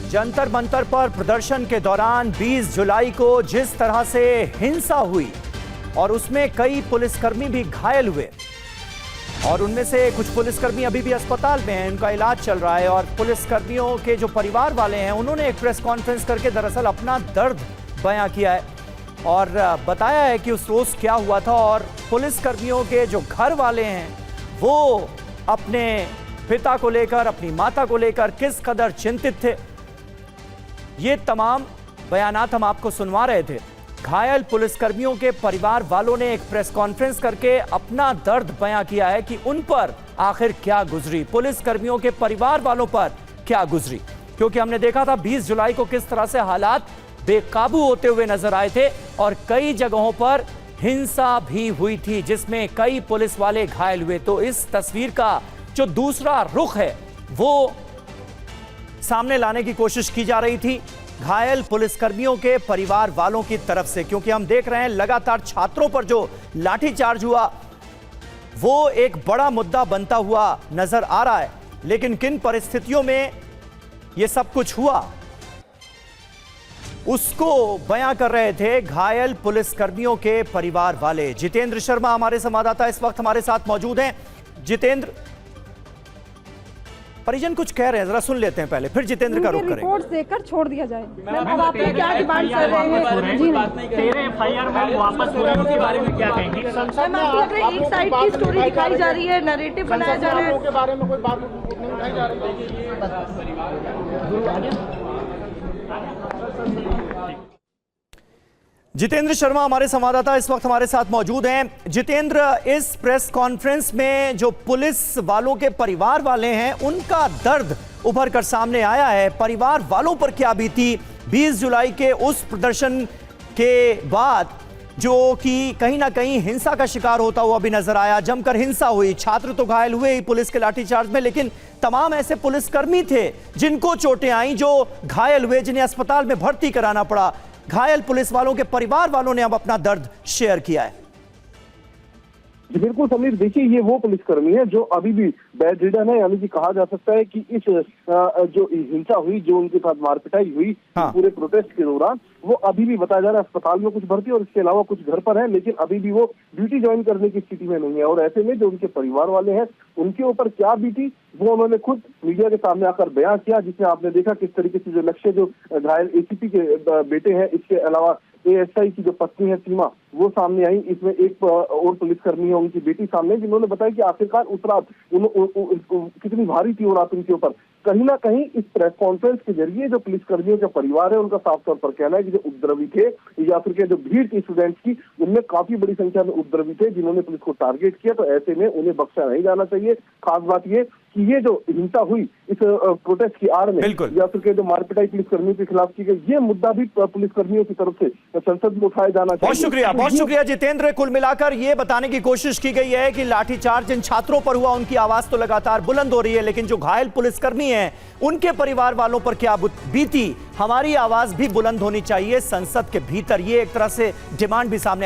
जंतर मंतर पर प्रदर्शन के दौरान 20 जुलाई को जिस तरह से हिंसा हुई और उसमें कई पुलिसकर्मी भी घायल हुए और उनमें से कुछ पुलिसकर्मी अभी भी अस्पताल में हैं, उनका इलाज चल रहा है। और पुलिसकर्मियों के जो परिवार वाले हैं उन्होंने एक प्रेस कॉन्फ्रेंस करके दरअसल अपना दर्द बयां किया है और बताया है कि उस रोज क्या हुआ था। और पुलिसकर्मियों के जो घर वाले हैं वो अपने पिता को लेकर, अपनी माता को लेकर किस कदर चिंतित थे, ये तमाम बयानात हम आपको सुनवा रहे थे। घायल पुलिसकर्मियों के परिवार वालों ने एक प्रेस कॉन्फ्रेंस करके अपना दर्द बयां किया है कि उन पर आखिर क्या गुजरी, पुलिसकर्मियों के परिवार वालों पर क्या गुजरी। क्योंकि हमने देखा था 20 जुलाई को किस तरह से हालात बेकाबू होते हुए नजर आए थे और कई जगहों पर हिंसा भी हुई थी जिसमें कई पुलिस वाले घायल हुए। तो इस तस्वीर का जो दूसरा रुख है वो सामने लाने की कोशिश की जा रही थी घायल पुलिसकर्मियों के परिवार वालों की तरफ से, क्योंकि हम देख रहे हैं लगातार छात्रों पर जो लाठीचार्ज हुआ वो एक बड़ा मुद्दा बनता हुआ नजर आ रहा है। लेकिन किन परिस्थितियों में ये सब कुछ हुआ उसको बयां कर रहे थे घायल पुलिसकर्मियों के परिवार वाले। जितेंद्र शर्मा हमारे संवाददाता इस वक्त हमारे साथ मौजूद हैं। जितेंद्र, परिजन कुछ कह रहे हैं, जरा सुन लेते हैं पहले, फिर जितेंद्र का रुख करेंगे। रिपोर्ट देकर छोड़ दिया जाए। अब आप क्या डिमांड कर रहे हैं? जी तेरे एफआईआर में वापस हो रहे हैं, उसके बारे में क्या कहेंगे? एक साइड की स्टोरी दिखाई जा रही है, नैरेटिव बनाया जा रहा है, के बारे में कोई बात नहीं उठाई जा रही है। जितेंद्र शर्मा हमारे संवाददाता इस वक्त हमारे साथ मौजूद हैं। जितेंद्र, इस प्रेस कॉन्फ्रेंस में जो पुलिस वालों के परिवार वाले हैं उनका दर्द उभर कर सामने आया है। परिवार वालों पर क्या बीती 20 जुलाई के उस प्रदर्शन के बाद जो कि कहीं ना कहीं हिंसा का शिकार होता हुआ भी नजर आया। जमकर हिंसा हुई, छात्र तो घायल हुए ही पुलिस के लाठीचार्ज में, लेकिन तमाम ऐसे पुलिसकर्मी थे जिनको चोटें आई, जो घायल हुए, जिन्हें अस्पताल में भर्ती कराना पड़ा। घायल पुलिस वालों के परिवार वालों ने अब अपना दर्द शेयर किया है। बिल्कुल समीर, देखिए ये वो पुलिसकर्मी है जो अभी भी बेड रिडन है, यानी कि कहा जा सकता है कि इस जो हिंसा हुई, जो उनके साथ मारपिटाई हुई पूरे प्रोटेस्ट के दौरान, वो अभी भी बताया जा रहा है अस्पताल में कुछ भर्ती और इसके अलावा कुछ घर पर है, लेकिन अभी भी वो ड्यूटी ज्वाइन करने की स्थिति में नहीं है। और ऐसे में जो उनके परिवार वाले हैं उनके ऊपर क्या बीती वो उन्होंने खुद मीडिया के सामने आकर बयां किया, जिसमें आपने देखा किस तरीके से जो लक्ष्य, जो घायल एसीपी के बेटे हैं, इसके अलावा एएसआई की जो पत्नी है सीमा, वो सामने आई। इसमें एक और पुलिसकर्मी है, उनकी बेटी सामने, जिन्होंने बताया कि आखिरकार उस रात कितनी भारी थी वो रात उनके ऊपर। कहीं ना कहीं इस प्रेस कॉन्फ्रेंस के जरिए जो पुलिसकर्मियों का परिवार है उनका साफ तौर पर कहना है कि जो उपद्रवी थे या फिर के जो भीड़ थी स्टूडेंट्स की, उनमें काफी बड़ी संख्या में उपद्रवी थे जिन्होंने पुलिस को टारगेट किया। तो ऐसे में उन्हें बख्शा नहीं जाना चाहिए। खास बात ये कि ये जो हिंसा हुई इस प्रोटेस्ट की आड़ में या फिर के जो मारपिटाई पुलिसकर्मियों के खिलाफ की गई, ये मुद्दा भी पुलिसकर्मियों की तरफ से संसद में उठाया जाना चाहिए। बहुत शुक्रिया जितेंद्र। कुल मिलाकर ये बताने की कोशिश की गई है कि लाठीचार्ज जिन छात्रों पर हुआ उनकी आवाज तो लगातार बुलंद हो रही है, लेकिन जो घायल पुलिसकर्मी हैं उनके परिवार वालों पर क्या बीती, हमारी आवाज भी बुलंद होनी चाहिए संसद के भीतर। ये एक तरह से डिमांड भी सामने आई।